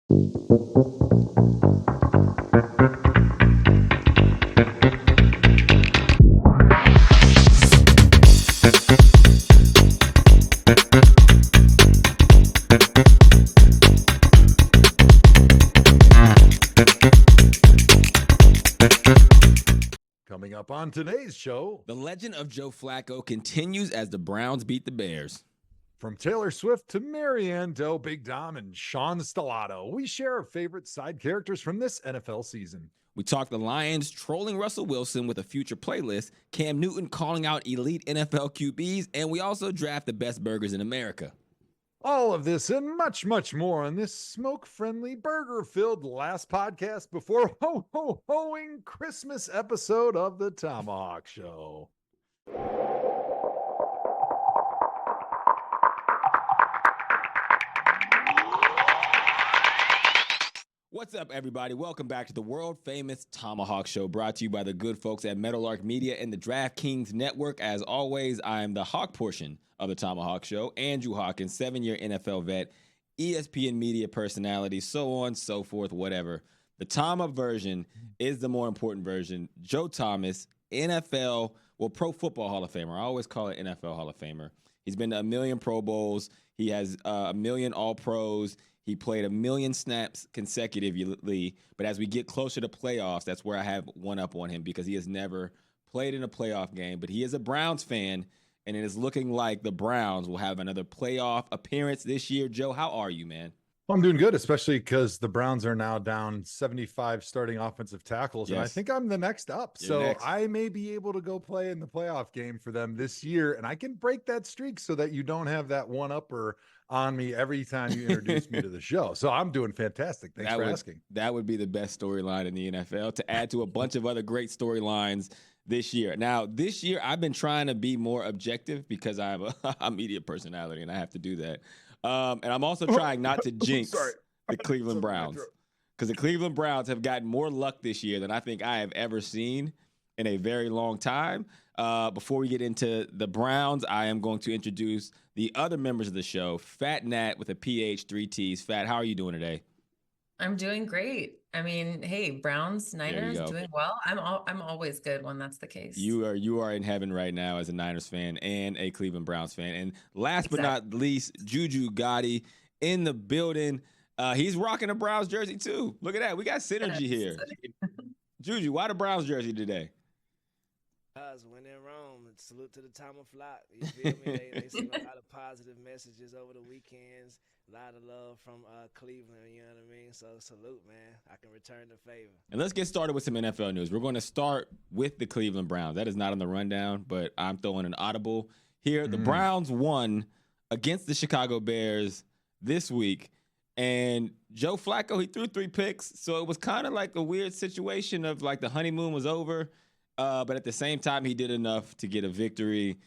Coming up on today's show, the legend of Joe Flacco continues as the Browns beat the Bears. From Taylor Swift to Marianne Doe, Big Dom, and Sean Stellato, we share our favorite side characters from this NFL season. We talk the Lions trolling Russell Wilson with a future playlist, Cam Newton calling out elite NFL QBs, and we also draft the best burgers in America. All of this and much, much more on this smoke-friendly, burger-filled last podcast before ho-ho-hoing Christmas episode of the Thomahawk Show. What's up, everybody? Welcome back to the world-famous Thomahawk Show, brought to you by the good folks at Meadowlark Media and the DraftKings Network. As always, I am the Hawk portion of the Thomahawk Show, Andrew Hawkins, 7-year NFL vet, ESPN media personality, so on, so forth, whatever. The Thoma version is the more important version. Joe Thomas, NFL, Pro Football Hall of Famer. I always call it NFL Hall of Famer. He's been to a million Pro Bowls. He has a million All-Pros. He played a million snaps consecutively, but as we get closer to playoffs, that's where I have one up on him because he has never played in a playoff game, but he is a Browns fan, and it is looking like the Browns will have another playoff appearance this year. Joe, how are you, man? Well, I'm doing good, especially because the Browns are now down 75 starting offensive tackles, and I think I'm the next up. You're next. I may be able to go play in the playoff game for them this year, and I can break that streak so that you don't have that one-upper on me every time you introduce me to the show. So I'm doing fantastic. Thanks for asking. That would be the best storyline in the NFL to add to a bunch of other great storylines this year. Now, this year, I've been trying to be more objective because I'm a media personality and I have to do that. And I'm also trying not to jinx the Cleveland Browns because the Cleveland Browns have gotten more luck this year than I think I have ever seen in a very long time. Before we get into the Browns, I am going to introduce the other members of the show. Fat Nat with a PH, 3 T's. Fat, how are you doing today? I'm doing great. I mean, hey, Browns, Niners, doing well. I'm always good when that's the case. You are in heaven right now as a Niners fan and a Cleveland Browns fan. And last but not least, Juju Gotti in the building. He's rocking a Browns jersey too. Look at that. We got synergy here. Juju, why the Browns jersey today? When in Rome, salute to the Thoma flock. You feel me? They sent a lot of positive messages over the weekends. A lot of love from Cleveland, you know what I mean? So salute, man. I can return the favor. And let's get started with some NFL news. We're going to start with the Cleveland Browns. That is not on the rundown, but I'm throwing an audible here. The Browns won against the Chicago Bears this week. And Joe Flacco, he threw 3 picks. So it was kind of like a weird situation of like the honeymoon was over. But at the same time, he did enough to get a victory.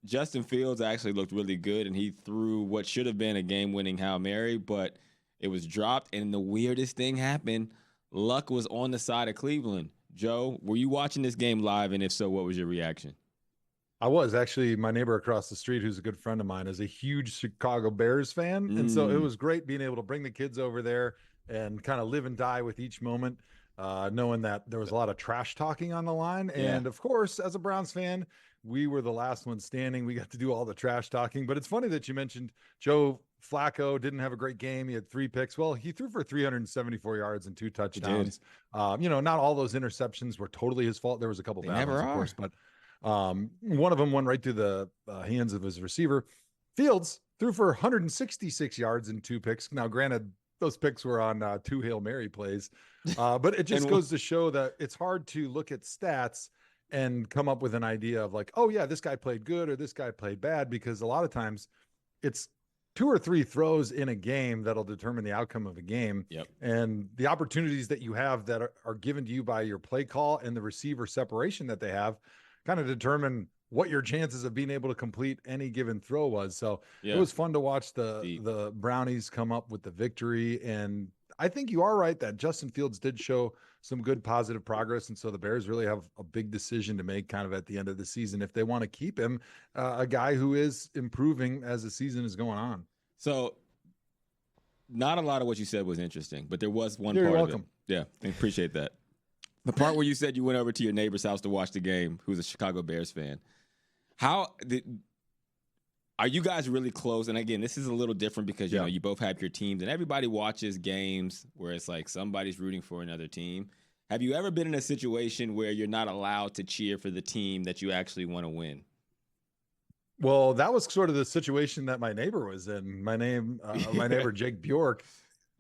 Justin Fields actually looked really good, and he threw what should have been a game-winning Hail Mary, but it was dropped, and the weirdest thing happened. Luck was on the side of Cleveland. Joe, were you watching this game live, and if so, what was your reaction? I was actually. My neighbor across the street, who's a good friend of mine, is a huge Chicago Bears fan, and so it was great being able to bring the kids over there and kind of live and die with each moment. Knowing that there was a lot of trash talking on the line. And of course, as a Browns fan, we were the last one standing. We got to do all the trash talking, but it's funny that you mentioned Joe Flacco didn't have a great game. He had 3 picks. Well, he threw for 374 yards and 2 touchdowns. Not all those interceptions were totally his fault. There was a couple bad ones, of course, but one of them went right through the hands of his receiver. Fields threw for 166 yards and 2 picks. Now, granted, those picks were on 2 Hail Mary plays. But it just goes to show that it's hard to look at stats and come up with an idea of like, oh yeah, this guy played good or this guy played bad, because a lot of times it's 2 or 3 throws in a game that'll determine the outcome of a game. And the opportunities that you have that are given to you by your play call and the receiver separation that they have kind of determine what your chances of being able to complete any given throw was. So it was fun to watch the Brownies come up with the victory. And I think you are right that Justin Fields did show some good positive progress. And so the Bears really have a big decision to make kind of at the end of the season if they want to keep him, a guy who is improving as the season is going on. So not a lot of what you said was interesting, but there was one You're part welcome. of it. Yeah, I appreciate that. The part where you said you went over to your neighbor's house to watch the game, who's a Chicago Bears fan. Are you guys really close? And again, this is a little different because, you know, you both have your teams and everybody watches games where it's like somebody's rooting for another team. Have you ever been in a situation where you're not allowed to cheer for the team that you actually want to win? Well, that was sort of the situation that my neighbor was in. My neighbor, Jake Bjork.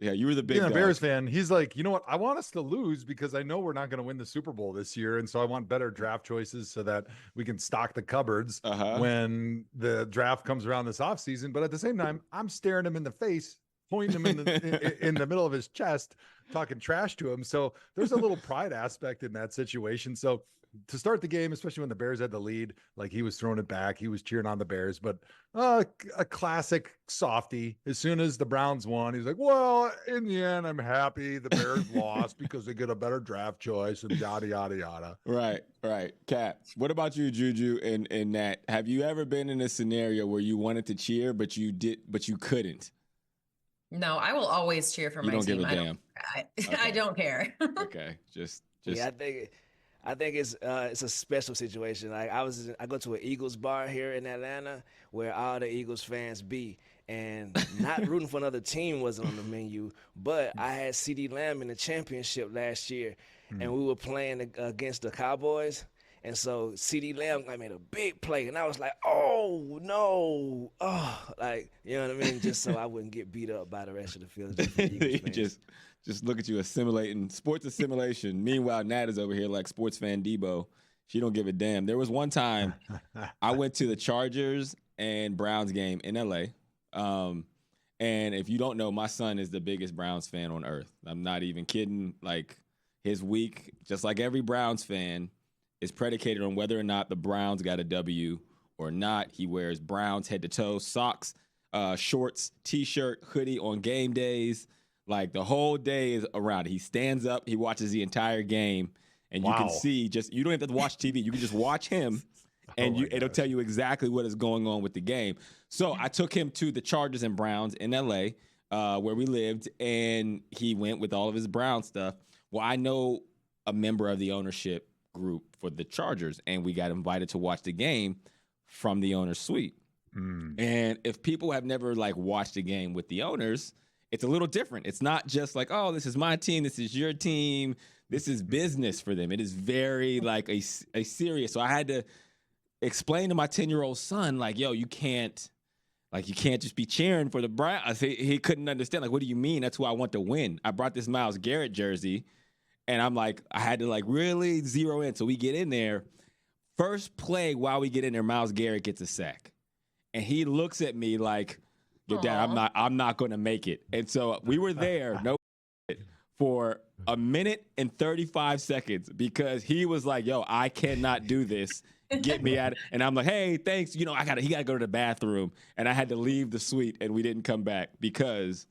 Yeah, you were the big Being a Bears fan, he's like, you know what? I want us to lose because I know we're not going to win the Super Bowl this year. And so I want better draft choices so that we can stock the cupboards when the draft comes around this offseason. But at the same time, I'm staring him in the face, pointing him in the middle of his chest, talking trash to him. So there's a little pride aspect in that situation. So to start the game, especially when the Bears had the lead, like he was throwing it back, he was cheering on the Bears, but a classic softy. As soon as the Browns won, he's like, well, in the end, I'm happy the Bears lost because they get a better draft choice and yada, yada, yada. Right. Kat, what about you, Juju and Nat? Have you ever been in a scenario where you wanted to cheer, but you couldn't? No, I will always cheer for my team. You don't give a damn. I don't care. Okay, just. Yeah, I think it's a special situation. Like I go to an Eagles bar here in Atlanta where all the Eagles fans be, and not rooting for another team wasn't on the menu. But I had CeeDee Lamb in the championship last year, and we were playing against the Cowboys. And so CeeDee Lamb made a big play, and I was like, oh, no. Oh, like, you know what I mean? Just so I wouldn't get beat up by the rest of the field. Just look at you assimilating, sports assimilation. Meanwhile, Nat is over here like sports fan Debo. She don't give a damn. There was one time I went to the Chargers and Browns game in L.A., and if you don't know, my son is the biggest Browns fan on earth. I'm not even kidding. Like, his week, just like every Browns fan, is predicated on whether or not the Browns got a W or not. He wears Browns head to toe, socks, shorts, T-shirt, hoodie on game days. Like, the whole day is around it. He stands up, he watches the entire game, and you can see you don't have to watch TV. You can just watch him, and it'll tell you exactly what is going on with the game. So I took him to the Chargers and Browns in L.A., where we lived, and he went with all of his Brown stuff. Well, I know a member of the ownership group for the Chargers, and we got invited to watch the game from the owner's suite. And if people have never watched a game with the owners, it's a little different. It's not just like, oh, this is my team, this is your team. This is business for them. It is very a serious. So I had to explain to my 10-year-old son, yo, you can't just be cheering for the Browns. He couldn't understand. What do you mean? That's who I want to win. I brought this Myles Garrett jersey, and I'm I had to really zero in. So we get in there. First play while we get in there, Myles Garrett gets a sack. And he looks at me like, your dad, I'm not going to make it. And so we were there, for a minute and 35 seconds because he was like, yo, I cannot do this. Get me out. And I'm like, hey, thanks. He got to go to the bathroom. And I had to leave the suite, and we didn't come back because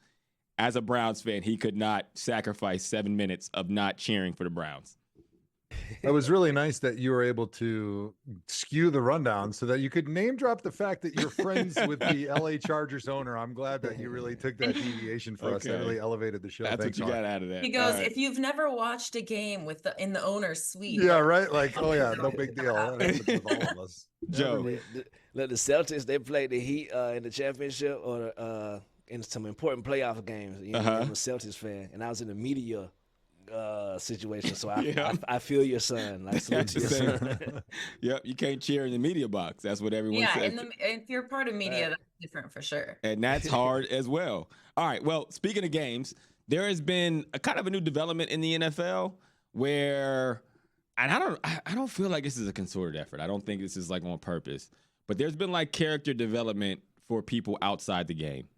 as a Browns fan, he could not sacrifice 7 minutes of not cheering for the Browns. It was really nice that you were able to skew the rundown so that you could name drop the fact that you're friends with the LA Chargers owner. I'm glad that you really took that deviation for us. That really elevated the show. That's Thanks, what you got out of that. He goes, if you've never watched a game in the owner's suite. Yeah, right. Oh yeah, no big deal. That happens with all of us. Joe, the Celtics, they played the Heat in the championship or in some important playoff games. I'm a Celtics fan, and I was in the media situation, so I feel your son. Salute to your son. Yep, you can't cheer in the media box. That's what everyone says. Yeah, if you're part of media, that's different for sure. And that's hard as well. All right, well, speaking of games, there has been a kind of a new development in the NFL where, and I don't feel like this is a concerted effort. I don't think this is on purpose, but there's been character development for people outside the game.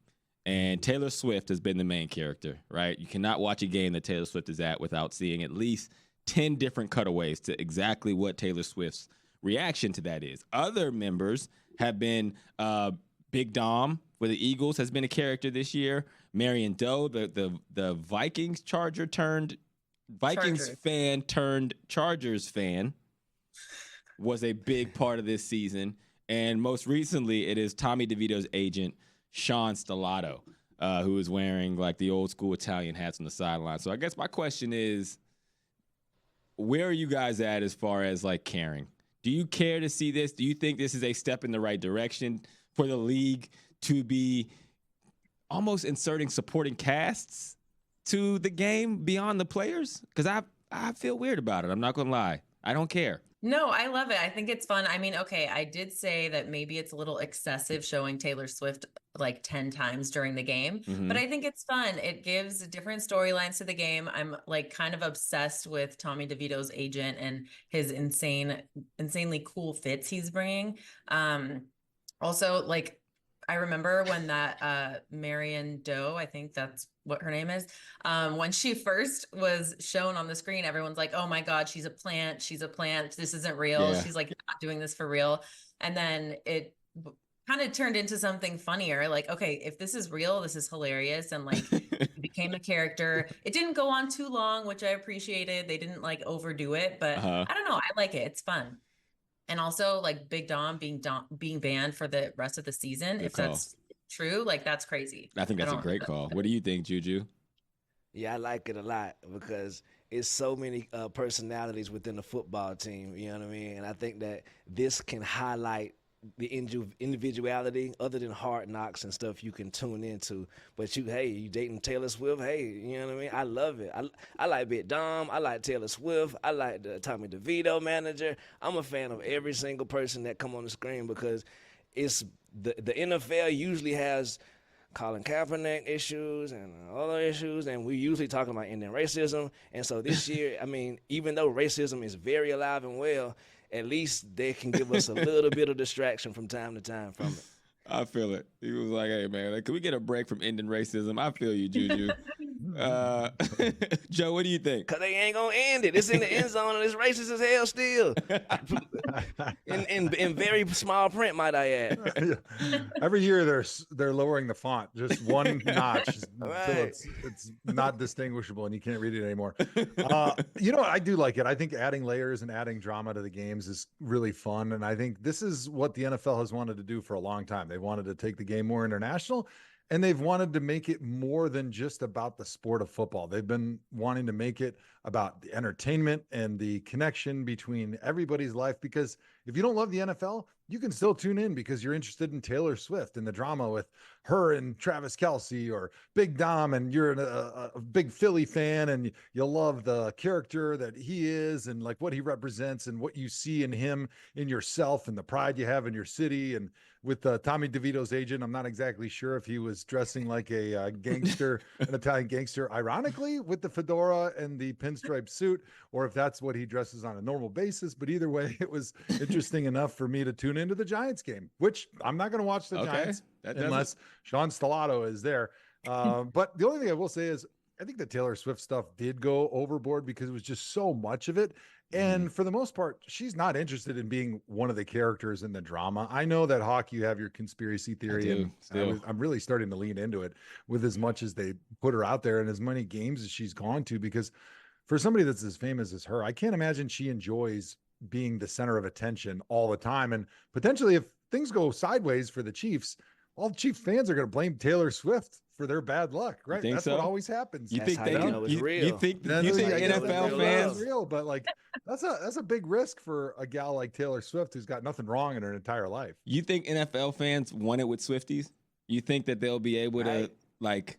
And Taylor Swift has been the main character, right? You cannot watch a game that Taylor Swift is at without seeing at least 10 different cutaways to exactly what Taylor Swift's reaction to that is. Other members have been Big Dom for the Eagles has been a character this year. Marion Doe, the Vikings fan turned Chargers fan, was a big part of this season. And most recently, it is Tommy DeVito's agent, Sean Stellato. who is wearing like the old school Italian hats on the sideline. So I guess my question is, where are you guys at as far as like caring? Do you care to see this? Do you think this is a step in the right direction for the league to be almost inserting supporting casts to the game beyond the players? Because I feel weird about it. I'm not gonna lie. I don't care. No, I love it. I think it's fun. I mean, okay, I did say that maybe it's a little excessive showing Taylor Swift like 10 times during the game, but I think it's fun. It gives different storylines to the game. I'm like kind of obsessed with Tommy DeVito's agent and his insanely cool fits he's bringing. Also, like, I remember when that Marion Doe, I think that's what her name is, when she first was shown on the screen, everyone's like, oh my God, she's a plant. She's a plant. This isn't real. Yeah. She's like not doing this for real. And then it kind of turned into something funnier. Like, okay, if this is real, this is hilarious. And like it became a character. It didn't go on too long, which I appreciated. They didn't like overdo it, but I don't know. I like it. It's fun. And also like Big Dom being banned for the rest of the season. Good if call. That's true, like that's crazy. I think that's a great call. What do you think, Juju? Yeah, I like it a lot because it's so many personalities within the football team, you know what I mean? And I think that this can highlight the individuality other than Hard Knocks and stuff you can tune into. But you dating Taylor Swift, hey, you know what I mean? I love it. I like Big Dom. I like Taylor Swift. I like the Tommy DeVito manager. I'm a fan of every single person that come on the screen because it's the NFL usually has Colin Kaepernick issues and other issues, and we usually talking about ending racism. And so this year, I mean, even though racism is very alive and well, at least they can give us a little bit of distraction from time to time from it. I feel it. He was like, hey, man, like, can we get a break from ending racism? I feel you, Juju. Joe, what do you think? Because they ain't going to end it. It's in the end zone, and it's racist as hell still. in very small print, might I add. Every year they're lowering the font just one notch until it's not distinguishable and you can't read it anymore. You know what? I do like it. I think adding layers and adding drama to the games is really fun. And I think this is what the NFL has wanted to do for a long time. They wanted to take the game more international. And they've wanted to make it more than just about the sport of football. They've been wanting to make it about the entertainment and the connection between everybody's life. Because if you don't love the NFL, you can still tune in because you're interested in Taylor Swift and the drama with her and Travis Kelce, or Big Dom, and you're a big Philly fan and you'll love the character that he is and like what he represents and what you see in him, in yourself, and the pride you have in your city. And with Tommy DeVito's agent, I'm not exactly sure if he was dressing like a gangster, an Italian gangster, ironically, with the fedora and the pinstripe suit, or if that's what he dresses on a normal basis. But either way, it was interesting enough for me to tune into the Giants game, which I'm not going to watch the Giants unless Sean Stellato is there. But the only thing I will say is I think the Taylor Swift stuff did go overboard because it was just so much of it. And for the most part, she's not interested in being one of the characters in the drama. I know that, Hawk, you have your conspiracy theory, and I'm really starting to lean into it with as much as they put her out there and as many games as she's gone to, because for somebody that's as famous as her, I can't imagine she enjoys being the center of attention all the time. And potentially if things go sideways for the Chiefs, all Chiefs fans are going to blame Taylor Swift for their bad luck, right? That's what always happens. You think NFL fans real, but like that's a big risk for a gal like Taylor Swift who's got nothing wrong in her entire life. You think NFL fans want it with Swifties? You think that they'll be able to like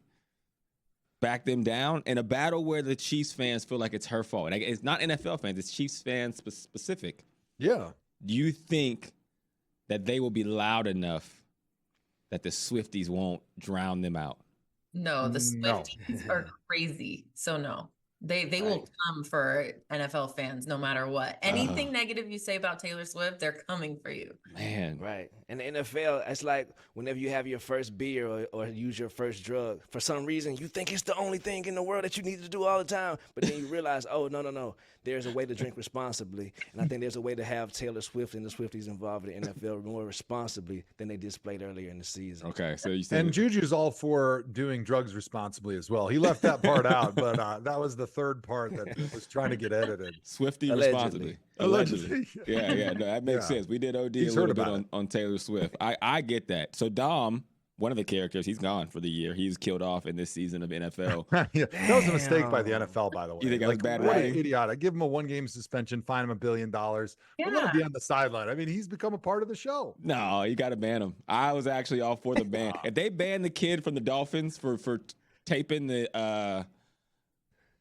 back them down in a battle where the Chiefs fans feel like it's her fault? And it's not NFL fans, it's Chiefs fans specific. Yeah. Do you think that they will be loud enough that the Swifties won't drown them out? No, the Swifties are crazy. So no, they will come for NFL fans no matter what. Anything negative you say about Taylor Swift, they're coming for you. Man. Right. And the NFL, it's like whenever you have your first beer or use your first drug, for some reason you think it's the only thing in the world that you need to do all the time. But then you realize, oh, no. There's a way to drink responsibly. And I think there's a way to have Taylor Swift and the Swifties involved in the NFL more responsibly than they displayed earlier in the season. Okay. So you said, and Juju's all for doing drugs responsibly as well. He left that part out, but that was the third part that was trying to get edited. Swiftie responsibly. Allegedly. Yeah. No, that makes sense. We did OD a little bit on Taylor Swift. I get that. So Dom, one of the characters, he's gone for the year. He's killed off in this season of NFL. Yeah, that was a mistake by the NFL, by the way. You think that was bad what writing? an idiot. Give him a 1-game suspension, fine him $1 billion. But let him be on the sideline. I mean, he's become a part of the show. No, you got to ban him. I was actually all for the ban. If they ban the kid from the Dolphins for taping the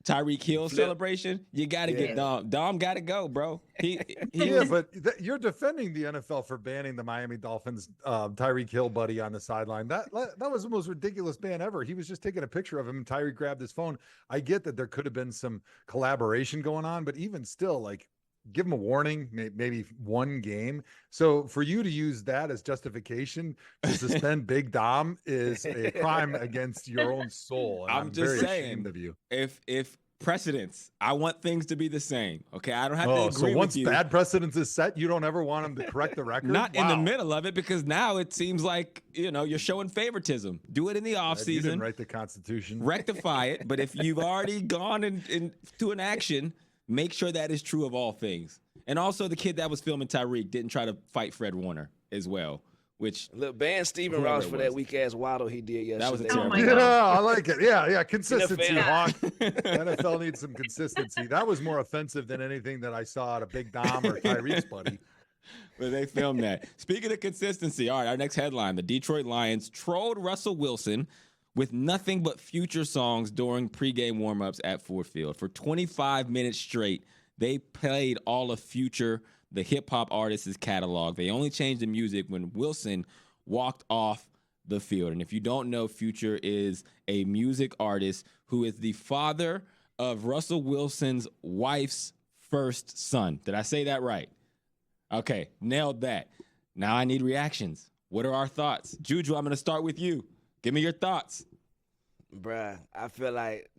Tyreek Hill celebration, you got to get Dom. Dom got to go, bro. But you're defending the NFL for banning the Miami Dolphins Tyreek Hill buddy on the sideline. That was the most ridiculous ban ever. He was just taking a picture of him, and Tyreek grabbed his phone. I get that there could have been some collaboration going on, but even still, like, give him a warning, maybe 1 game. So for you to use that as justification to suspend Big Dom is a crime against your own soul. And I'm just very ashamed of you. If precedents, I want things to be the same. Okay, I don't have to agree so once with you. Bad precedents is set, you don't ever want him to correct the record? Not in the middle of it, because now it seems like, you're showing favoritism. Do it in the offseason. You didn't write the Constitution. Rectify it. But if you've already gone into an action, make sure that is true of all things. And also, the kid that was filming Tyreek didn't try to fight Fred Warner as well. Which look, ban Stephen Ross for that weak ass waddle he did yesterday. That was a terrible. I like it. Yeah, consistency, Hawk. NFL needs some consistency. That was more offensive than anything that I saw at a Big Dom or Tyreek's buddy. But they filmed that. Speaking of consistency, all right, our next headline: the Detroit Lions trolled Russell Wilson with nothing but Future songs during pregame warmups at Ford Field for 25 minutes straight. They played all of Future, the hip-hop artist's catalog. They only changed the music when Wilson walked off the field. And if you don't know, Future is a music artist who is the father of Russell Wilson's wife's first son. Did I say that right? Okay, nailed that. Now I need reactions. What are our thoughts? Juju, I'm going to start with you. Give me your thoughts. Bruh, I feel like,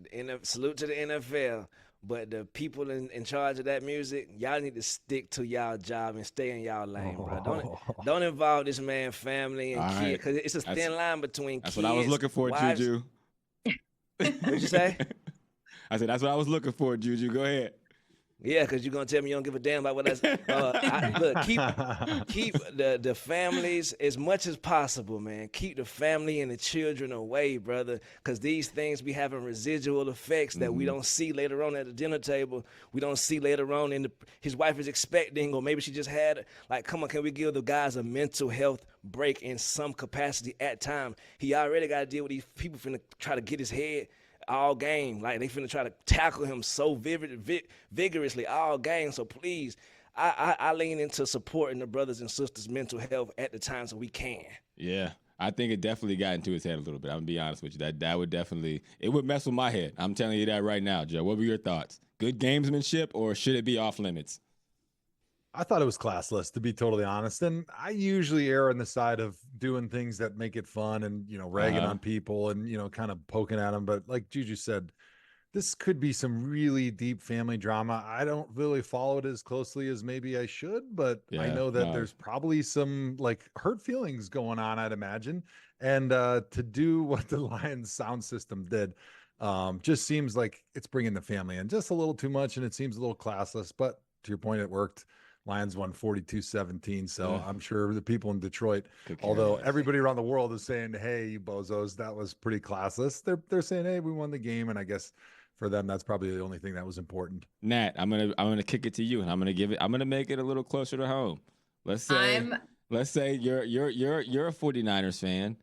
salute to the NFL. But the people in charge of that music, y'all need to stick to y'all job and stay in y'all lane, bro. Don't involve this man's family and kids, because it's a thin line between kids. That's what I was looking for, wives. Juju. What'd you say? I said, that's what I was looking for, Juju. Go ahead. Yeah, because you're going to tell me you don't give a damn about what that's... look, keep the families as much as possible, man. Keep the family and the children away, brother, because these things be having residual effects that we don't see later on at the dinner table. We don't see later on his wife is expecting, or maybe she just had... Like, come on, can we give the guys a mental health break in some capacity at time? He already got to deal with these people finna try to get his head all game. Like, they finna try to tackle him so vigorously all game. So please, I lean into supporting the brothers and sisters' mental health at the times that we can. Yeah, I think it definitely got into his head a little bit. I'm gonna be honest with you. That would definitely, it would mess with my head. I'm telling you that right now, Joe. What were your thoughts? Good gamesmanship, or should it be off limits? I thought it was classless, to be totally honest. And I usually err on the side of doing things that make it fun and, ragging on people and, kind of poking at them. But like Juju said, this could be some really deep family drama. I don't really follow it as closely as maybe I should, but I know that there's probably some like hurt feelings going on, I'd imagine. And to do what the Lions sound system did just seems like it's bringing the family in just a little too much. And it seems a little classless, but to your point, it worked. Lions won 42-17, so I'm sure the people in Detroit, although everybody around the world is saying, hey, you bozos, that was pretty classless, they're saying, hey, we won the game, and I guess for them, that's probably the only thing that was important. Nat, I'm gonna kick it to you, and I'm gonna make it a little closer to home. Let's say you're a 49ers fan.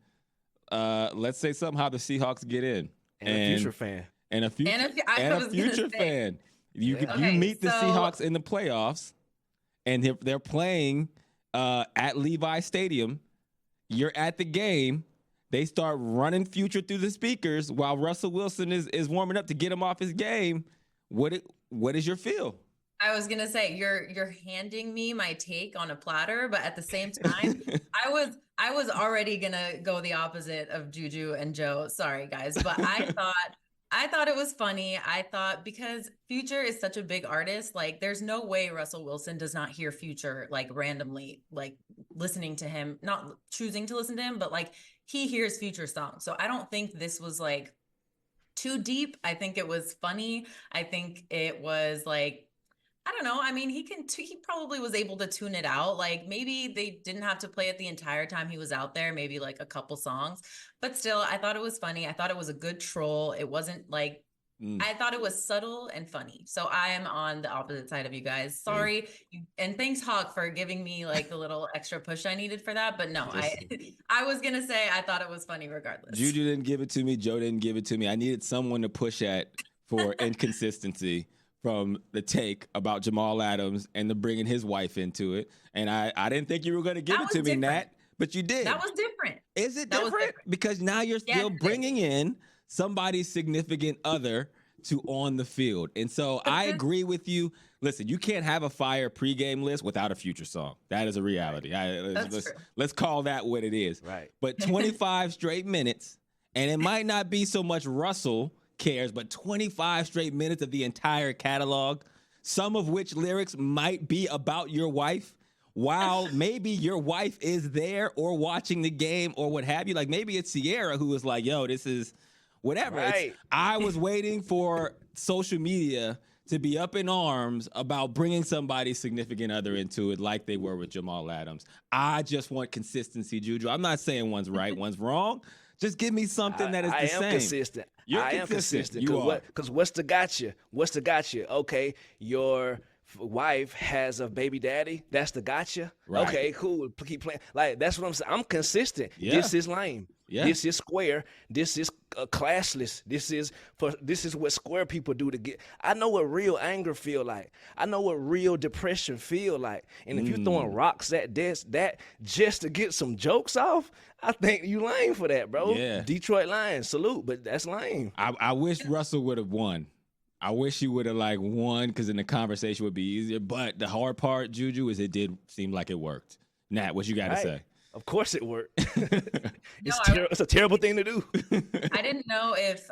Let's say somehow the Seahawks get in. And a future fan. And a future fan. You meet the Seahawks in the playoffs. And if they're playing at Levi Stadium, you're at the game. They start running Future through the speakers while Russell Wilson is warming up to get him off his game. What is your feel? I was gonna say you're handing me my take on a platter, but at the same time, I was already gonna go the opposite of Juju and Joe. Sorry guys, but I thought it was funny. I thought, because Future is such a big artist, like there's no way Russell Wilson does not hear Future like randomly, like listening to him, not choosing to listen to him, but like he hears Future songs. So I don't think this was like too deep. I think it was funny. I think it was like, I don't know. I mean, he probably was able to tune it out. Like maybe they didn't have to play it the entire time he was out there, maybe like a couple songs. But still, I thought it was funny. I thought it was a good troll. It wasn't like I thought it was subtle and funny. So I am on the opposite side of you guys. Sorry. And thanks, Hawk, for giving me like the little extra push I needed for that. But no, I was gonna say I thought it was funny regardless. Juju didn't give it to me. Joe didn't give it to me. I needed someone to push at for inconsistency from the take about Jamal Adams and the bringing his wife into it. And I didn't think you were going to give it to me, Nat, but you did. That was different. Is it different? Because now you're still bringing in somebody's significant other to on the field. And so I agree with you. Listen, you can't have a fire pregame list without a Future song. That is a reality. Let's call that what it is. Right. But 25 straight minutes, and it might not be so much Russell cares, but 25 straight minutes of the entire catalog, some of which lyrics might be about your wife, while maybe your wife is there or watching the game or what have you. Like maybe it's Sierra who was like, yo, this is whatever. Right. I was waiting for social media to be up in arms about bringing somebody's significant other into it like they were with Jamal Adams. I just want consistency, Juju. I'm not saying one's right, one's wrong. Just give me something that is the same. I am consistent. I am consistent. Because what's the gotcha? What's the gotcha? Okay, your wife has a baby daddy. That's the gotcha. Right. Okay, cool. Keep playing. Like that's what I'm saying. I'm consistent. Yeah. This is lame. Yeah. This is square. This is classless. This is what square people do to get. I know what real anger feel like. I know what real depression feel like. And if you're throwing rocks at that just to get some jokes off, I think you lame for that, bro. Yeah. Detroit Lions, salute, but that's lame. I wish Russell would have won. I wish he would have won because then the conversation would be easier. But the hard part, Juju, is it did seem like it worked. Nat, what you got to say? Of course it worked. It's a terrible thing to do. I didn't know if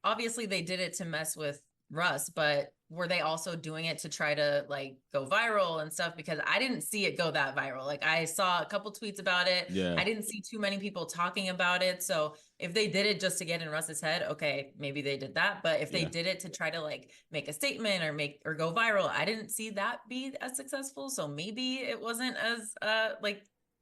obviously they did it to mess with Russ, but were they also doing it to try to go viral and stuff? Because I didn't see it go that viral. Like I saw a couple tweets about it. Yeah. I didn't see too many people talking about it. So if they did it just to get in Russ's head, okay, maybe they did that. But if they did it to try to make a statement or go viral, I didn't see that be as successful. So maybe it wasn't as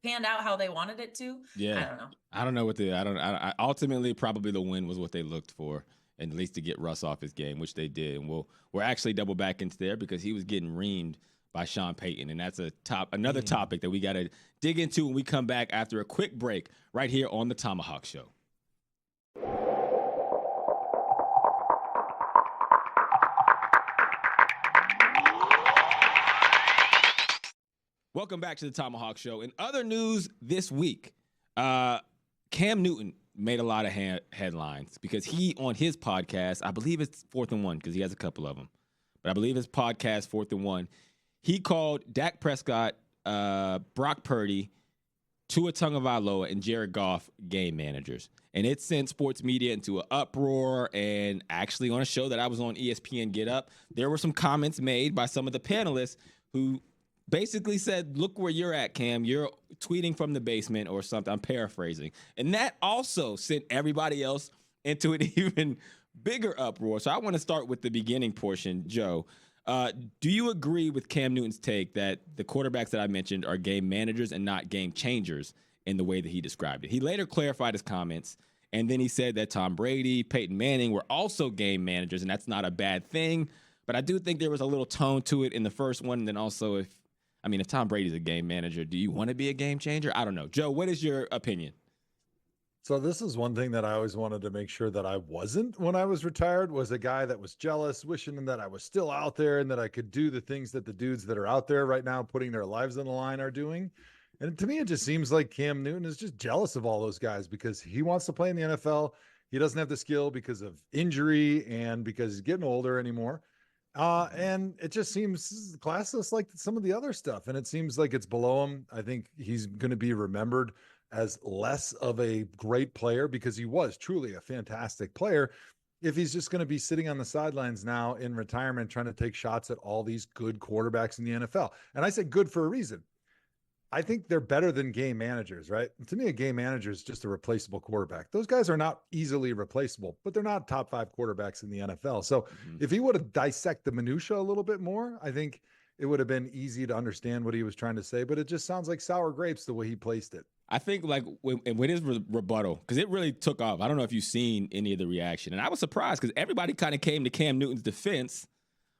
panned out how they wanted it to. Yeah. I don't know. I ultimately probably the win was what they looked for. And at least to get Russ off his game, which they did. And we're actually double back into there because he was getting reamed by Sean Payton. And that's another topic that we got to dig into when we come back after a quick break right here on the Thomahawk Show. Welcome back to the Thomahawk Show. In other news this week, Cam Newton made a lot of headlines because he, on his podcast, I believe it's 4th and 1 because he has a couple of them, but I believe his podcast, 4th and 1, he called Dak Prescott, Brock Purdy, Tua Tagovailoa, and Jared Goff game managers. And it sent sports media into an uproar. And actually on a show that I was on, ESPN Get Up, there were some comments made by some of the panelists who basically said, look where you're at, Cam. You're tweeting from the basement or something. I'm paraphrasing. And that also sent everybody else into an even bigger uproar. So I want to start with the beginning portion, Joe. Do you agree with Cam Newton's take that the quarterbacks that I mentioned are game managers and not game changers in the way that he described it? He later clarified his comments, and then he said that Tom Brady, Peyton Manning were also game managers, and that's not a bad thing. But I do think there was a little tone to it in the first one, and then also if Tom Brady's a game manager, do you want to be a game changer? I don't know. Joe, what is your opinion? So this is one thing that I always wanted to make sure that I wasn't when I was retired, was a guy that was jealous, wishing that I was still out there and that I could do the things that the dudes that are out there right now putting their lives on the line are doing. And to me, it just seems like Cam Newton is just jealous of all those guys because he wants to play in the NFL. He doesn't have the skill because of injury and because he's getting older anymore. And it just seems classless like some of the other stuff. And it seems like it's below him. I think he's going to be remembered as less of a great player because he was truly a fantastic player. If he's just going to be sitting on the sidelines now in retirement, trying to take shots at all these good quarterbacks in the NFL. And I say good for a reason. I think they're better than game managers, right? To me, a game manager is just a replaceable quarterback. Those guys are not easily replaceable, but they're not top 5 quarterbacks in the NFL. So if he would have dissected the minutia a little bit more, I think it would have been easy to understand what he was trying to say, but it just sounds like sour grapes the way he placed it. I think like when his rebuttal, because it really took off. I don't know if you've seen any of the reaction, and I was surprised because everybody kind of came to Cam Newton's defense.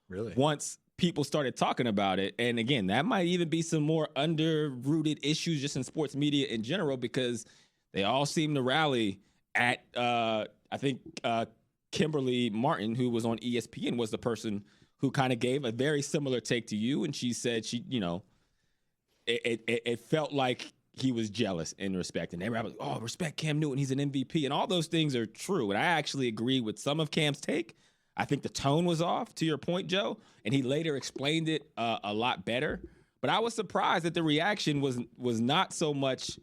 Really? Once people started talking about it, and again, that might even be some more under-rooted issues just in sports media in general, because they all seem to rally at I think Kimberly Martin, who was on ESPN, was the person who kind of gave a very similar take to you, and she said it felt like he was jealous in respect, and they were like, oh, respect Cam Newton, he's an MVP, and all those things are true, and I actually agree with some of Cam's take. I think the tone was off, to your point, Joe, and he later explained it a lot better, but I was surprised that the reaction was not so much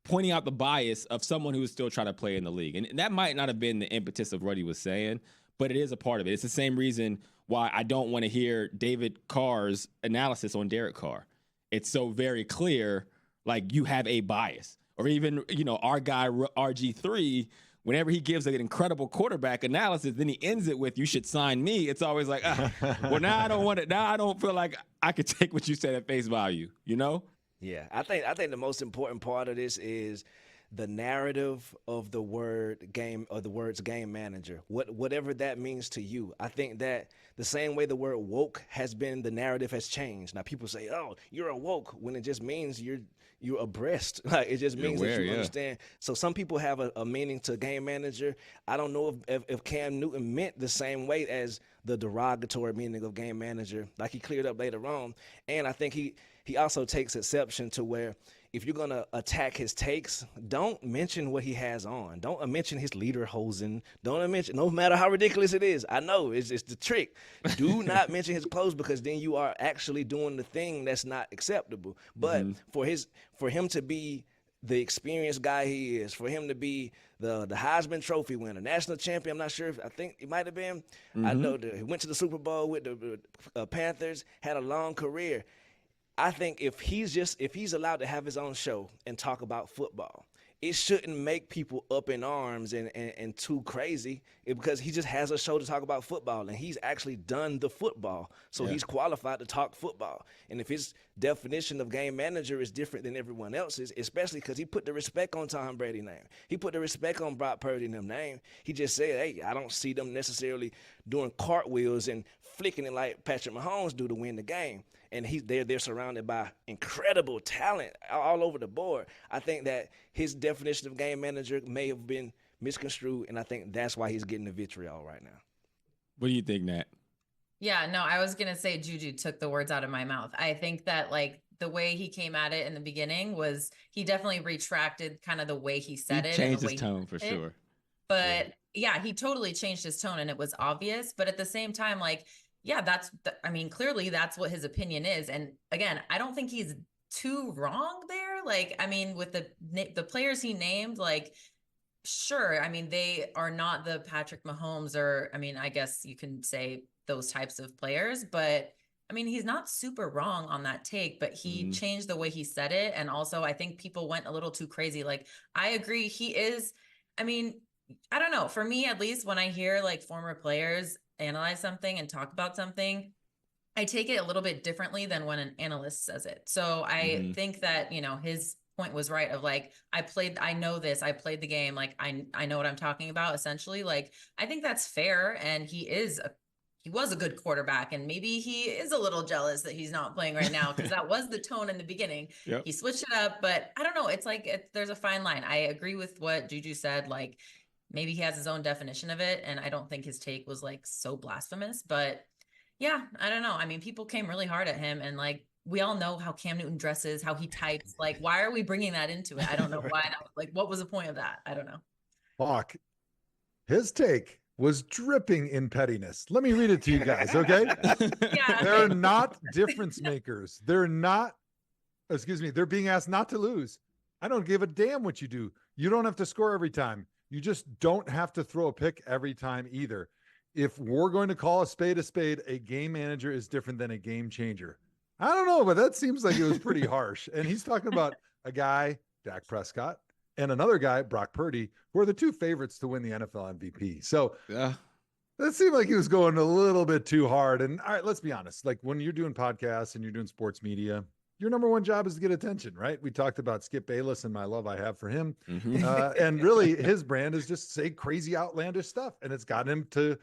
pointing out the bias of someone who was still trying to play in the league, and that might not have been the impetus of what he was saying, but it is a part of it. It's the same reason why I don't want to hear David Carr's analysis on Derek Carr. It's so very clear, like you have a bias. Or even, our guy RG3, whenever he gives an incredible quarterback analysis, then he ends it with, you should sign me. It's always like, well, now I don't want it. Now I don't feel like I could take what you said at face value, Yeah, I think the most important part of this is the narrative of the word game, or the words game manager, whatever that means to you. I think that the same way the word woke has been, the narrative has changed. Now people say, oh, you're a woke, when it just means you're abreast. Like it just means that you understand. So some people have a meaning to game manager. I don't know if Cam Newton meant the same way as the derogatory meaning of game manager, like he cleared up later on. And I think he also takes exception to where, if you're going to attack his takes, don't mention what he has on. Don't mention his lederhosen. Don't mention, no matter how ridiculous it is. I know, it's the trick. Do not mention his clothes, because then you are actually doing the thing that's not acceptable. But for him to be the experienced guy he is, for him to be the Heisman Trophy winner, national champion, I think he might have been. I know that he went to the Super Bowl with the Panthers, had a long career. I think if he's allowed to have his own show and talk about football, it shouldn't make people up in arms and too crazy, because he just has a show to talk about football, and he's actually done the football. So he's qualified to talk football. And if his definition of game manager is different than everyone else's, especially because he put the respect on Tom Brady's name, he put the respect on Brock Purdy's name. He just said, hey, I don't see them necessarily doing cartwheels and flicking it like Patrick Mahomes do to win the game. And they're surrounded by incredible talent all over the board. I think that his definition of game manager may have been misconstrued, and I think that's why he's getting the vitriol right now. What do you think, Nat? Yeah, no, I was going to say Juju took the words out of my mouth. I think that the way he came at it in the beginning was, he definitely retracted kind of the way he said it. He changed his tone for sure. But yeah, he totally changed his tone, and it was obvious. But at the same time, clearly that's what his opinion is. And again, I don't think he's too wrong there. With the players he named, sure. They are not the Patrick Mahomes, or, I guess you can say those types of players, but he's not super wrong on that take, but he changed the way he said it. And also I think people went a little too crazy. I agree. He is, I don't know, for me, at least, when I hear former players analyze something and talk about something, I take it a little bit differently than when an analyst says it. So I think that, his point was right of I know this, I played the game. I know what I'm talking about, essentially. I think that's fair. And he was a good quarterback, and maybe he is a little jealous that he's not playing right now, because that was the tone in the beginning. Yep. He switched it up, but I don't know. It's there's a fine line. I agree with what Juju said. Maybe he has his own definition of it, and I don't think his take was so blasphemous, but yeah, I don't know. People came really hard at him, and we all know how Cam Newton dresses, how he types. Why are we bringing that into it? I don't know why. What was the point of that? I don't know. Hawk, his take was dripping in pettiness. Let me read it to you guys, okay? Yeah. They're not difference makers. They're being asked not to lose. I don't give a damn what you do. You don't have to score every time. You just don't have to throw a pick every time either. If we're going to call a spade, a game manager is different than a game changer. I don't know, but that seems like it was pretty harsh. And he's talking about a guy, Dak Prescott, and another guy, Brock Purdy, who are the two favorites to win the NFL MVP. So Yeah. that seemed like he was going a little bit too hard. And all right, let's be honest. Like when you're doing podcasts and you're doing sports media, your number one job is to get attention, right? We talked about Skip Bayless and my love I have for him. And really his brand is just say crazy, outlandish stuff. And it's gotten him to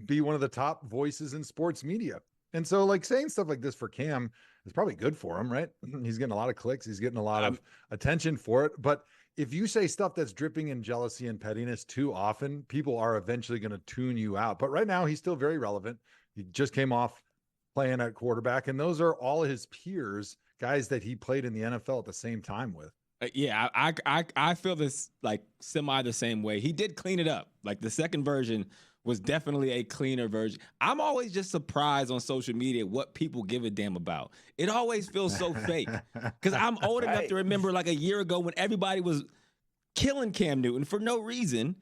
be one of the top voices in sports media. And so like saying stuff like this for Cam is probably good for him, right? He's getting a lot of clicks. He's getting a lot of attention for it. But if you say stuff that's dripping in jealousy and pettiness too often, people are eventually going to tune you out. But right now he's still very relevant. He just came off playing at quarterback, and those are all his peers, guys that he played in the NFL at the same time with. Yeah, I feel this like semi the same way. He did clean it up. Like the second version was definitely a cleaner version. I'm always just surprised on social media what people give a damn about. It always feels so fake. Because I'm old enough to remember like a year ago when everybody was killing Cam Newton for no reason.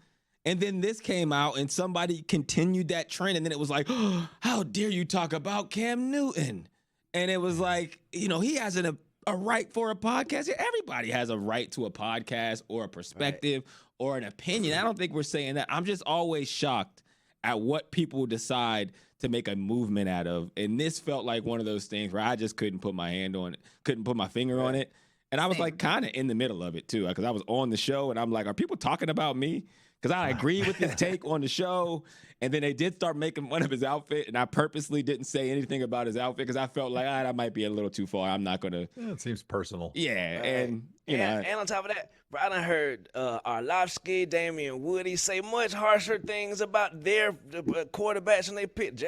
And then this came out and somebody continued that trend. And then it was like, oh, how dare you talk about Cam Newton? And it was like, you know, he has a right for a podcast. Everybody has a right to a podcast or a perspective or an opinion. I don't think we're saying that. I'm just always shocked at what people decide to make a movement out of. And this felt like one of those things where I just couldn't put my hand on it, couldn't put my finger on it. And I was like kind of in the middle of it too, because I was on the show and I'm like, are people talking about me? Because I agree with his take on the show. And then they did start making fun of his outfit. And I purposely didn't say anything about his outfit because I felt like, that might be a little too far. I'm not going to. Yeah, it seems personal. Yeah. Right. And, you know. And on top of that, bro, I done heard Arlovsky, Damian Woody say much harsher things about their quarterbacks when they picked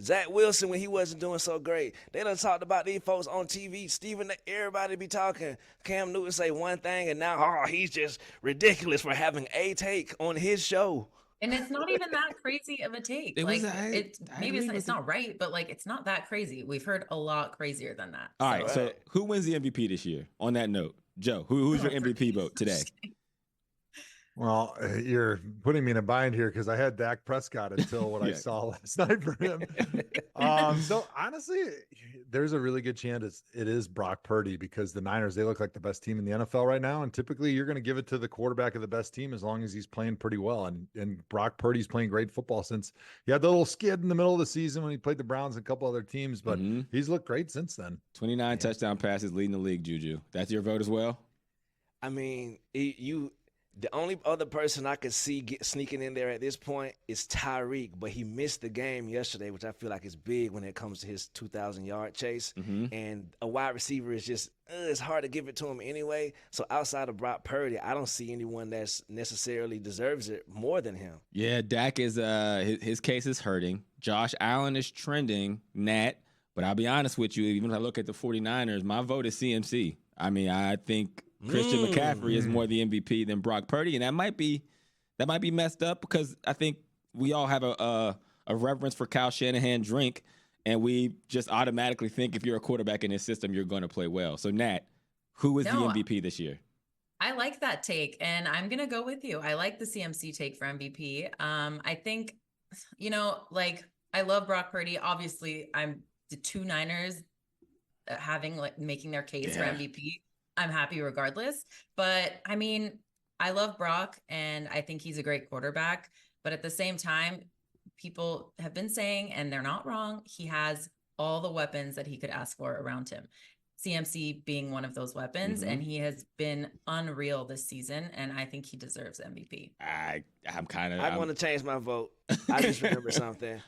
Zach Wilson when he wasn't doing so great. They done talked about these folks on TV. Stephen, everybody be talking. Cam Newton say one thing, and now he's just ridiculous for having a take on his show. And it's not even that crazy of a take. Maybe it's not right, but like it's not that crazy. We've heard a lot crazier than that. All right. So who wins the MVP this year? On that note, Joe, who's your MVP vote today? Well, you're putting me in a bind here because I had Dak Prescott until what I saw last night for him. So honestly, there's a really good chance it is Brock Purdy because the Niners, they look like the best team in the NFL right now. And typically you're going to give it to the quarterback of the best team as long as he's playing pretty well. And Brock Purdy's playing great football since he had the little skid in the middle of the season when he played the Browns and a couple other teams, but he's looked great since then. 29 touchdown passes leading the league, Juju. That's your vote as well? I mean, the only other person I could see sneaking in there at this point is Tyreek, but he missed the game yesterday, which I feel like is big when it comes to his 2,000-yard chase. And a wide receiver is just it's hard to give it to him anyway. So outside of Brock Purdy, I don't see anyone that's necessarily deserves it more than him. Yeah, Dak is his case is hurting. Josh Allen is trending, Nat. But I'll be honest with you, even if I look at the 49ers, my vote is CMC. I mean, I think Christian McCaffrey is more the MVP than Brock Purdy, and that might be messed up because I think we all have a reverence for Kyle Shanahan drink, and we just automatically think if you're a quarterback in his system, you're going to play well. So, Nat, who is the MVP this year? I like that take, and I'm going to go with you. I like the CMC take for MVP. I think, like I love Brock Purdy. Obviously, I'm the two Niners making their case for MVP. I'm happy regardless. But I mean, I love Brock and I think he's a great quarterback. But at the same time, people have been saying, and they're not wrong, he has all the weapons that he could ask for around him. CMC being one of those weapons, and he has been unreal this season, and I think he deserves MVP. I want to change my vote. I just remember something.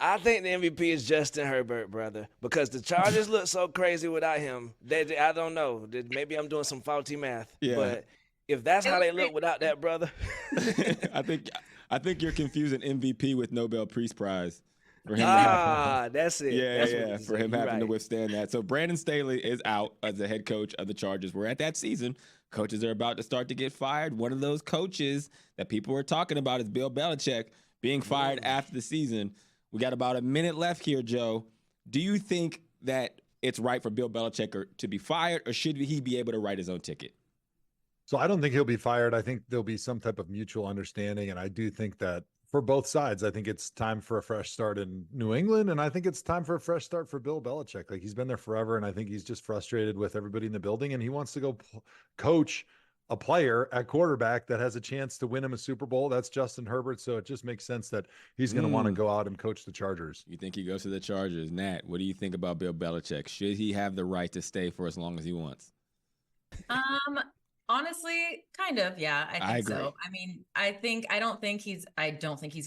I think the MVP is Justin Herbert, brother, because the Chargers look so crazy without him. I don't know. Maybe I'm doing some faulty math. Yeah. But if that's how they look without that, brother. I think you're confusing MVP with Nobel Peace Prize. For him that's it. Yeah. For him having to withstand that. So Brandon Staley is out as the head coach of the Chargers. We're at that season. Coaches are about to start to get fired. One of those coaches that people were talking about is Bill Belichick being fired after the season. We got about a minute left here, Joe. Do you think that it's right for Bill Belichick to be fired, or should he be able to write his own ticket? So I don't think he'll be fired. I think there'll be some type of mutual understanding. And I do think that for both sides. I think it's time for a fresh start in New England, and I think it's time for a fresh start for Bill Belichick. Like, he's been there forever, and I think he's just frustrated with everybody in the building, and he wants to go coach a player at quarterback that has a chance to win him a Super Bowl. That's Justin Herbert. So it just makes sense that he's going to want to go out and coach the Chargers. You think he goes to the Chargers? Nat, what do you think about Bill Belichick? Should he have the right to stay for as long as he wants? Honestly, kind of. Yeah, I think agree. so. I mean, I don't think he's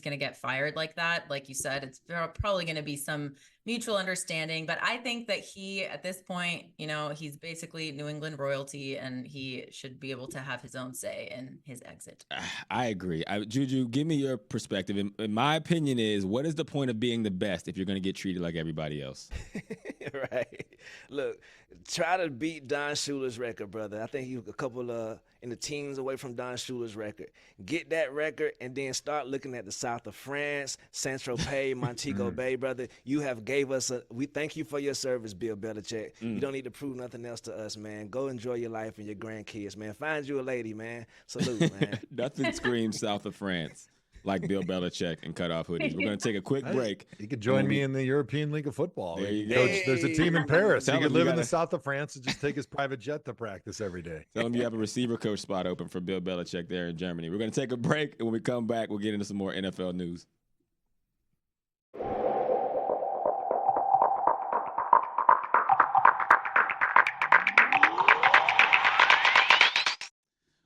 going to get fired like that. Like you said, it's probably going to be some mutual understanding, but I think that he, at this point, he's basically New England royalty, and he should be able to have his own say in his exit. I agree. Juju, give me your perspective. In my opinion is, what is the point of being the best if you're going to get treated like everybody else? Right. Look, try to beat Don Shula's record, brother. I think he's a couple in the teens away from Don Shula's record. Get that record and then start looking at the south of France, Saint-Tropez, Montego Bay, brother. You have gave us we thank you for your service, Bill Belichick. You don't need to prove nothing else to us, man. Go enjoy your life and your grandkids, man. Find you a lady, man. Salute, man. Nothing screams south of France like Bill Belichick and cutoff hoodies. We're going to take a quick break. You could join me in the European League of Football. There you go. Coach, there's a team in Paris. Tell he could him live you in the gotta- south of France and just take his private jet to practice every day. Tell him you have a receiver coach spot open for Bill Belichick there in Germany. We're going to take a break, and when we come back, we'll get into some more NFL news.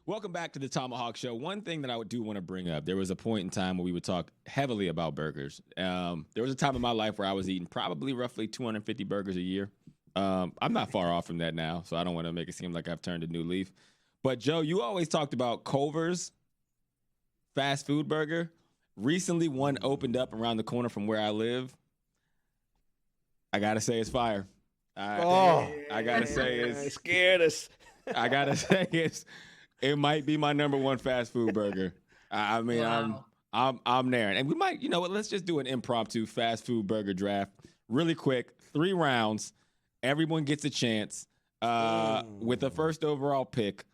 Welcome back to the Thomahawk Show. One thing that I do want to bring up, there was a point in time where we would talk heavily about burgers. There was a time in my life where I was eating probably roughly 250 burgers a year. I'm not far off from that now, so I don't want to make it seem like I've turned a new leaf. But, Joe, you always talked about Culver's fast food burger. Recently, one opened up around the corner from where I live. I got to say it's fire. I got to say it scared us. I got to say it might be my number one fast food burger. I mean, Wow. I'm there. And we might, you know what, let's just do an impromptu fast food burger draft really quick. 3 rounds. Everyone gets a chance with the first overall pick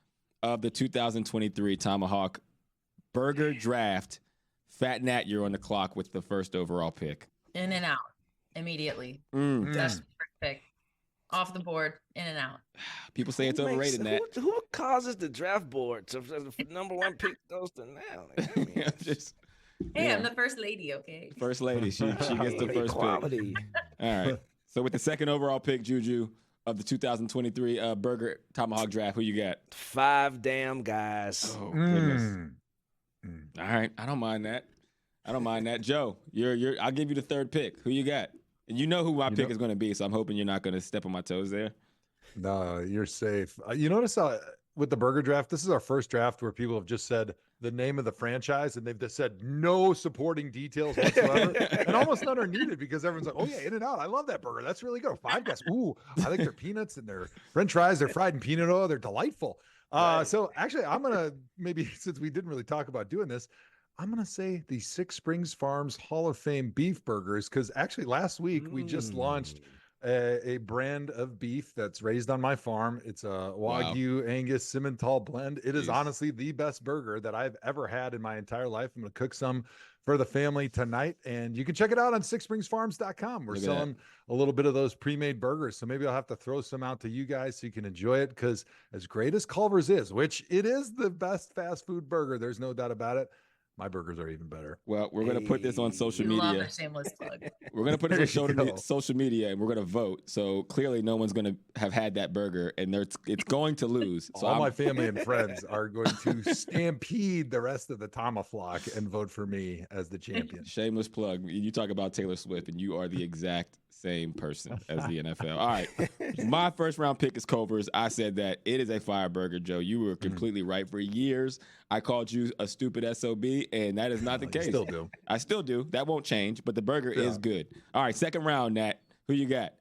of the 2023 Tomahawk Burger Draft. Fat Nat, you're on the clock with the first overall pick. In and out immediately. That's the first pick. Off the board, in and out. People say it's overrated, Nat. Who causes the draft board to the number one pick goes to now? Like, I mean, Hey, I'm the first lady, okay? First lady. She gets the first pick. All right. So with the second overall pick, Juju, of the 2023 Burger Tomahawk Draft, who you got? 5 damn guys. Oh, goodness. All right. I don't mind that. Joe, I'll give you the third pick. Who you got? And you know who my pick is going to be, so I'm hoping you're not going to step on my toes there. No, you're safe. You notice how with the burger draft, this is our first draft where people have just said the name of the franchise and they've just said no supporting details whatsoever. And almost none are needed because everyone's like, oh yeah, In and Out. I love that burger. That's really good. 5 guys. Ooh, I like their peanuts and their French fries. They're fried in peanut oil. They're delightful. So actually I'm going to maybe, since we didn't really talk about doing this, I'm going to say the Six Springs Farms Hall of Fame beef burgers, because actually last week we just launched a brand of beef that's raised on my farm. It's a Wagyu Angus Simmental blend. It is honestly the best burger that I've ever had in my entire life. I'm going to cook some for the family tonight, and you can check it out on sixspringsfarms.com. We're selling a little bit of those pre-made burgers, so maybe I'll have to throw some out to you guys so you can enjoy it, because as great as Culver's is, which it is the best fast food burger, there's no doubt about it, my burgers are even better. Well, we're going to put this on social media. Love a shameless plug. We're going to put it on social media, and we're going to vote. So clearly no one's going to have had that burger, and it's going to lose. So all my family and friends are going to stampede the rest of the Tomahawk and vote for me as the champion. Shameless plug. You talk about Taylor Swift, and you are the exact same person as the NFL. All right. My first round pick is Culver's. I said that it is a fire burger, Joe. You were completely right. For years, I called you a stupid SOB, and that is not the case. Still do. I still do. That won't change, but the burger is good. All right, second round, Nat. Who you got?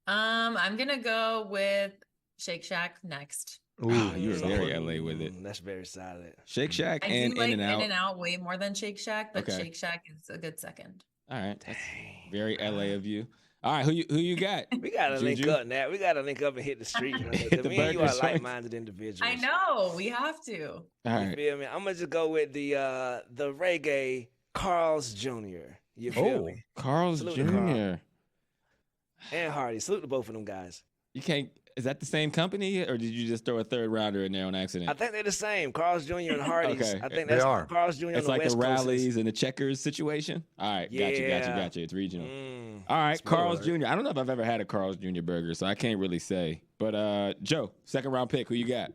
I'm going to go with Shake Shack next. Ooh, you're very LA with it. That's very solid. Shake Shack I and do like In-N-Out. In-N-Out way more than Shake Shack, but Shake Shack is a good second. All right. That's very LA of you. All right, who you got? We gotta link up, Nat. We gotta link up and hit the street. Me and you are like-minded individuals. I know, we have to. All right. You feel me? I'm gonna just go with the reggae Carl's Jr. You feel me? Carl's Salute Jr. to Carl. And Hardy. Salute to both of them guys. You can't. Is that the same company, or did you just throw a third rounder in there on accident? I think they're the same. Carl's Jr. and Hardy's. Okay. I think They that's are. Carl's Jr. on It's the like West the Coast. rallies and the checkers situation. All right, Yeah. got you. It's regional. All right, Carl's Jr. I don't know if I've ever had a Carl's Jr. burger, so I can't really say. But Joe, second round pick, who you got?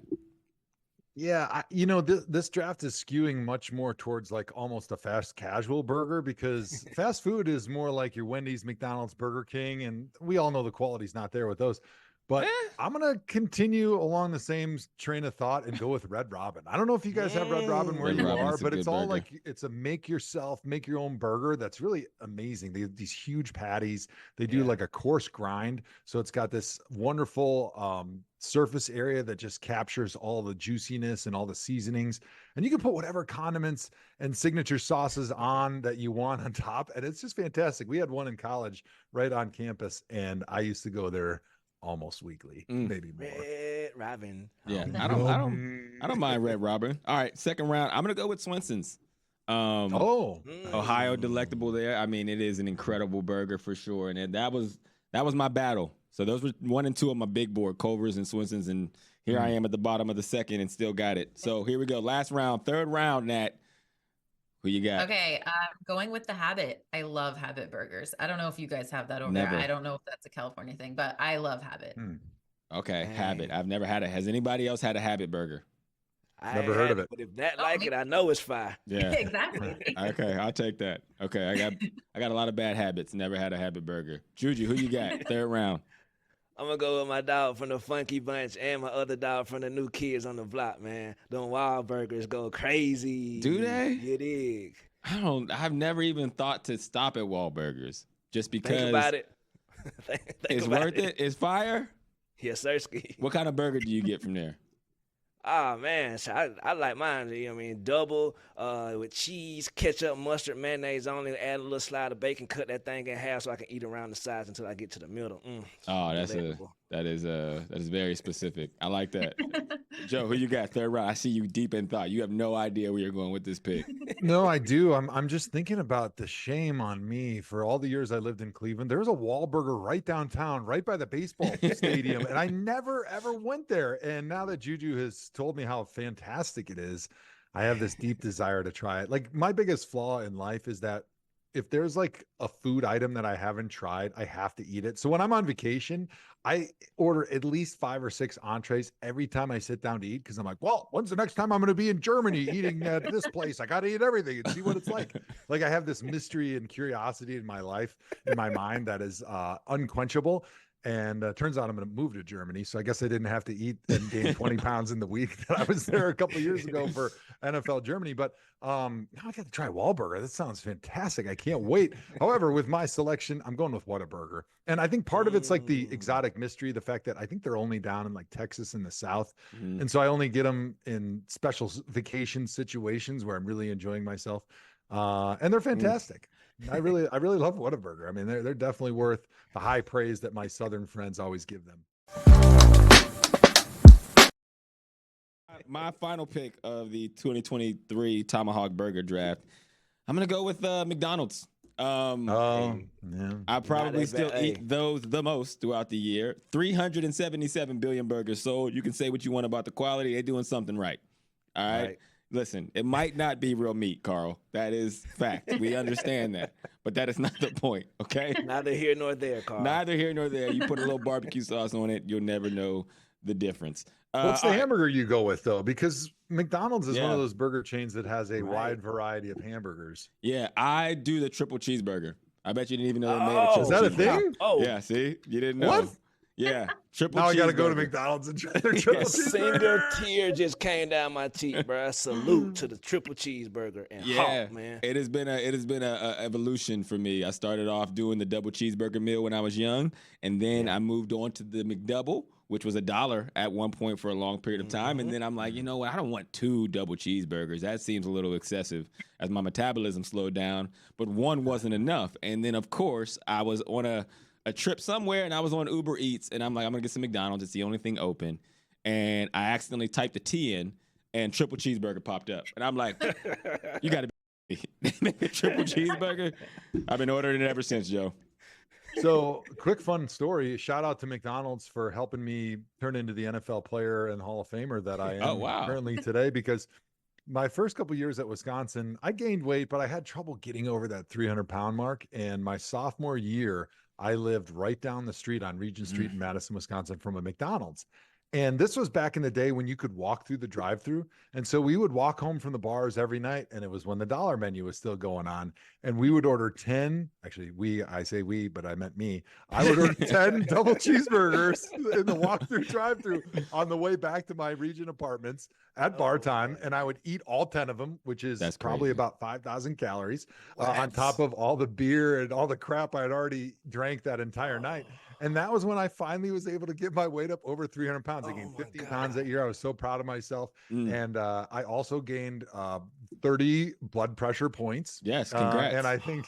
Yeah, this draft is skewing much more towards like almost a fast casual burger because fast food is more like your Wendy's, McDonald's, Burger King, and we all know the quality's not there with those. But I'm going to continue along the same train of thought and go with Red Robin. I don't know if you guys have Red Robin where Red you Robin's are, a but good it's all burger. like it's a make your own burger that's really amazing. They have these huge patties. They do like a coarse grind. So it's got this wonderful surface area that just captures all the juiciness and all the seasonings. And you can put whatever condiments and signature sauces on that you want on top. And it's just fantastic. We had one in college right on campus, and I used to go there almost weekly, maybe more. Red Robin. Yeah, I don't mind Red Robin. All right, second round. I'm gonna go with Swenson's. Ohio delectable there. I mean, it is an incredible burger for sure, and that was my battle. So those were 1 and 2 on my big board, Culver's and Swenson's, and here I am at the bottom of the second and still got it. So here we go, last round, third round, Nat. Who you got? Okay, going with the Habit. I love Habit burgers. I don't know if you guys have that over Never. there. I don't know if that's a California thing, but I love Habit. Okay, Dang. Habit. I've never had it. Has anybody else had a Habit burger? I Never ain't heard had of it. But if that like it, I know it's fire. Yeah. Exactly. Okay, I'll take that. Okay, I got a lot of bad habits. Never had a Habit burger. Juju, who you got? Third round. I'm gonna go with my dog from the Funky Bunch and my other dog from the New Kids on the Block, man. Them wild burgers go crazy. Do they? You dig? I've never even thought to stop at Wahlburgers just because Think about it. Think it's about worth it. It's fire. Yes, sir, Ski. What kind of burger do you get from there? Ah, man, so I like mine. You know what I mean, double with cheese, ketchup, mustard, mayonnaise only. Add a little slide of bacon, cut that thing in half so I can eat around the sides until I get to the middle. Oh, that is very specific. I like that. Joe, who you got third round? I see you deep in thought. You have no idea where you're going with this pick. No, I do. I'm just thinking about the shame on me for all the years I lived in Cleveland. There was a Wahlburger right downtown, right by the baseball stadium, and I never ever went there. And now that Juju has told me how fantastic it is, I have this deep desire to try it. Like my biggest flaw in life is that if there's like a food item that I haven't tried, I have to eat it. So when I'm on vacation, I order at least 5 or 6 entrees every time I sit down to eat because I'm like, well, when's the next time I'm going to be in Germany eating at this place? I got to eat everything and see what it's like. Like I have this mystery and curiosity in my life, in my mind that is unquenchable. And turns out I'm going to move to Germany. So I guess I didn't have to eat and gain 20 pounds in the week that I was there a couple of years ago for NFL Germany. But now I got to try Wahlburger. That sounds fantastic. I can't wait. However, with my selection, I'm going with Whataburger. And I think part of it's like the exotic mystery, the fact that I think they're only down in like Texas in the South. And so I only get them in special vacation situations where I'm really enjoying myself. And they're fantastic. I really love Whataburger. I mean, they're definitely worth the high praise that my Southern friends always give them. My final pick of the 2023 Tomahawk Burger Draft, I'm gonna go with McDonald's. Yeah. I probably still Hey. eat those the most throughout the year. 377 billion burgers sold. You can say what you want about the quality. They're doing something right. All right. Listen, it might not be real meat, Carl. That is fact. We understand that. But that is not the point, okay? Neither here nor there, Carl. Neither here nor there. You put a little barbecue sauce on it, you'll never know the difference. What's the all right. hamburger you go with, though? Because McDonald's is one Yeah. of those burger chains that has a wide variety of hamburgers. Yeah, I do the triple cheeseburger. I bet you didn't even know they made a Oh, triple Is that a cheeseburger. thing? Oh, Yeah, see? You didn't know. What? Yeah, triple Now I got to go to cheeseburger. McDonald's and try their triple single cheeseburger. tear just came down my cheek, bro. Salute to the triple cheeseburger and Hawk, man. It has been a evolution for me. I started off doing the double cheeseburger meal when I was young, and then I moved on to the McDouble, which was $1 at one point for a long period of time. And then I'm like, you know what? I don't want 2 double cheeseburgers. That seems a little excessive as my metabolism slowed down. But one wasn't enough. And then of course I was on a trip somewhere and I was on Uber Eats and I'm like, I'm gonna get some McDonald's. It's the only thing open. And I accidentally typed the T in and triple cheeseburger popped up. And I'm like, you gotta be Triple cheeseburger. I've been ordering it ever since, Joe. So, quick fun story. Shout out to McDonald's for helping me turn into the NFL player and Hall of Famer that I am currently today, because my first couple years at Wisconsin, I gained weight, but I had trouble getting over that 300-pound mark. And my sophomore year, I lived right down the street on Regent Street in Madison, Wisconsin, from a McDonald's. And this was back in the day when you could walk through the drive-through. And so we would walk home from the bars every night, and it was when the dollar menu was still going on. And we would order 10, actually, I say we, but I meant me. I would order 10 double cheeseburgers in the walk-through drive-through on the way back to my Regent apartments at bar time. And I would eat all 10 of them, which is probably about 5,000 calories on top of all the beer and all the crap I had already drank that entire night. And that was when I finally was able to get my weight up over 300 pounds. I gained 50 pounds that year. I was so proud of myself. And I also gained 30 blood pressure points. Yes, congrats. And I think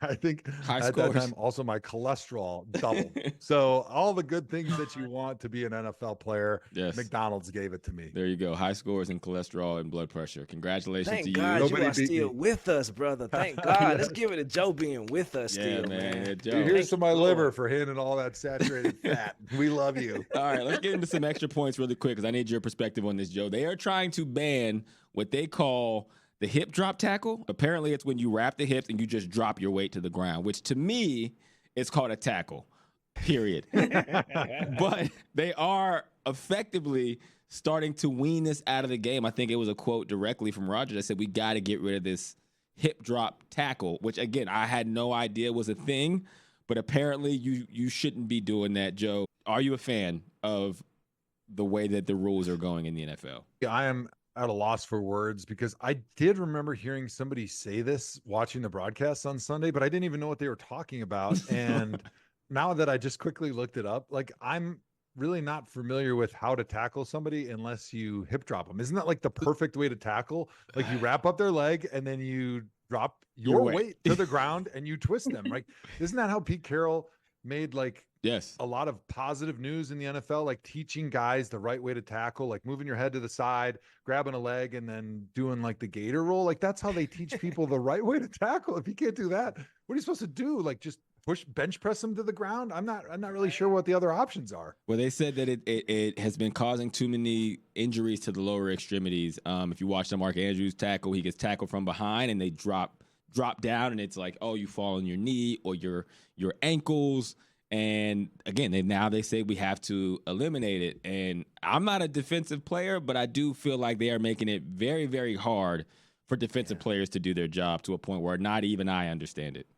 High at scores. that time also my cholesterol doubled. So all the good things that you want to be an NFL player, McDonald's gave it to me. There you go. High scores in cholesterol and blood pressure. Congratulations Thank to you. God you are still with us, brother. Thank God. Let's give it to Joe being with us still, man. Yeah, Joe. Dude, here's to my liver for handling all that saturated fat. We love you. All right, let's get into some extra points really quick because I need your perspective on this, Joe. They are trying to ban what they call the hip drop tackle. Apparently, it's when you wrap the hips and you just drop your weight to the ground, which to me is called a tackle, period. But they are effectively starting to wean this out of the game. I think it was a quote directly from Roger that said, we got to get rid of this hip drop tackle, which, again, I had no idea was a thing. But apparently you shouldn't be doing that, Joe. Are you a fan of the way that the rules are going in the NFL? Yeah, I am at a loss for words because I did remember hearing somebody say this watching the broadcast on Sunday, but I didn't even know what they were talking about. And now that I just quickly looked it up, like I'm really not familiar with how to tackle somebody unless you hip drop them. Isn't that like the perfect way to tackle? Like you wrap up their leg and then you drop your weight to the ground and you twist them. Like, isn't that how Pete Carroll made like a lot of positive news in the NFL, like teaching guys the right way to tackle, like moving your head to the side, grabbing a leg, and then doing like the gator roll? Like that's how they teach people the right way to tackle. If you can't do that, what are you supposed to do? Like just bench press them to the ground? I'm not really sure what the other options are. Well, they said that it has been causing too many injuries to the lower extremities. If you watch the Mark Andrews tackle, he gets tackled from behind and they drop down, and it's like, oh, you fall on your knee or your ankles. And again, they say we have to eliminate it. And I'm not a defensive player, but I do feel like they are making it very, very hard for defensive players to do their job to a point where not even I understand it.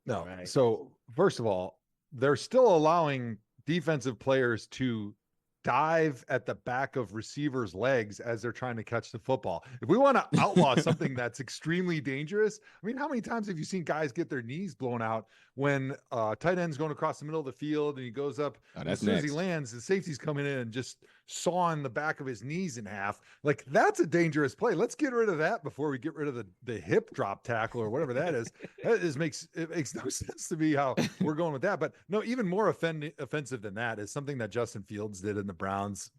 No. Right. So first of all, they're still allowing defensive players to dive at the back of receivers' legs as they're trying to catch the football. If we want to outlaw something that's extremely dangerous, I mean, how many times have you seen guys get their knees blown out when tight end's going across the middle of the field and he goes up, as soon as he lands, the safety's coming in and just sawing the back of his knees in half? Like, that's a dangerous play. Let's get rid of that before we get rid of the hip drop tackle or whatever that is. It makes no sense to me how we're going with that. But no, even more offensive than that is something that Justin Fields did in the Browns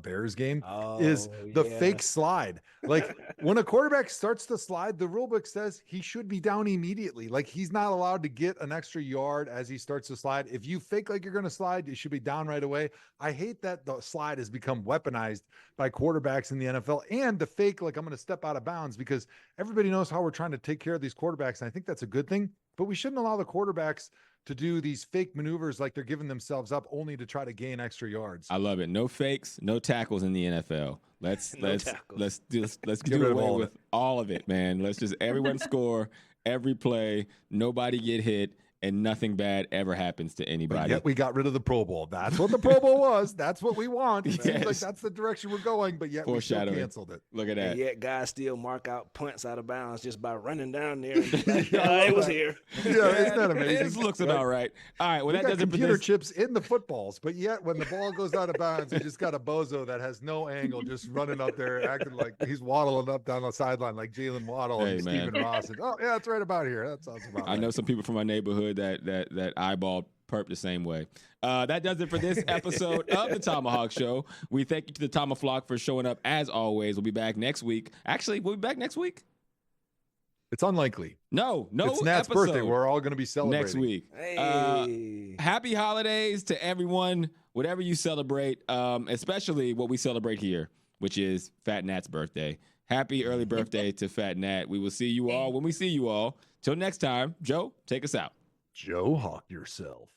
Bears game is the fake slide. Like when a quarterback starts to slide, the rule book says he should be down immediately. Like he's not allowed to get an extra yard as he starts to slide. If you fake like you're going to slide, you should be down right away. I hate that the slide has become weaponized by quarterbacks in the NFL, and the fake, like I'm going to step out of bounds, because everybody knows how we're trying to take care of these quarterbacks. And I think that's a good thing, but we shouldn't allow the quarterbacks to do these fake maneuvers like they're giving themselves up only to try to gain extra yards. I love it. No fakes, no tackles in the NFL. Let's do away with all of it, man. Let's just everyone score every play, nobody get hit, and nothing bad ever happens to anybody. But yet we got rid of the Pro Bowl. That's what the Pro Bowl was. That's what we want. It seems like that's the direction we're going, but yet we still canceled it. Look at that. And yet guys still mark out punts out of bounds just by running down there. It was here. Yeah, isn't that amazing? It looks about right. All right, well, that doesn't computer chips in the footballs, but yet when the ball goes out of bounds, you just got a bozo that has no angle just running up there, acting like he's waddling up down the sideline like Jalen Waddle and Stephen Ross. And, oh, yeah, it's right about here. That sounds about right. I know some people from my neighborhood that eyeball perp the same way. That does it for this episode of the Tomahawk Show. We thank you to the Tomahawk for showing up as always. We'll be back next week. Actually, we'll be back next week. It's unlikely. No, It's Nat's episode birthday. We're all going to be celebrating next week. Hey. Happy holidays to everyone, whatever you celebrate, especially what we celebrate here, which is Fat Nat's birthday. Happy early birthday to Fat Nat. We will see you all when we see you all. Till next time, Joe, take us out. Joe, hawk yourself.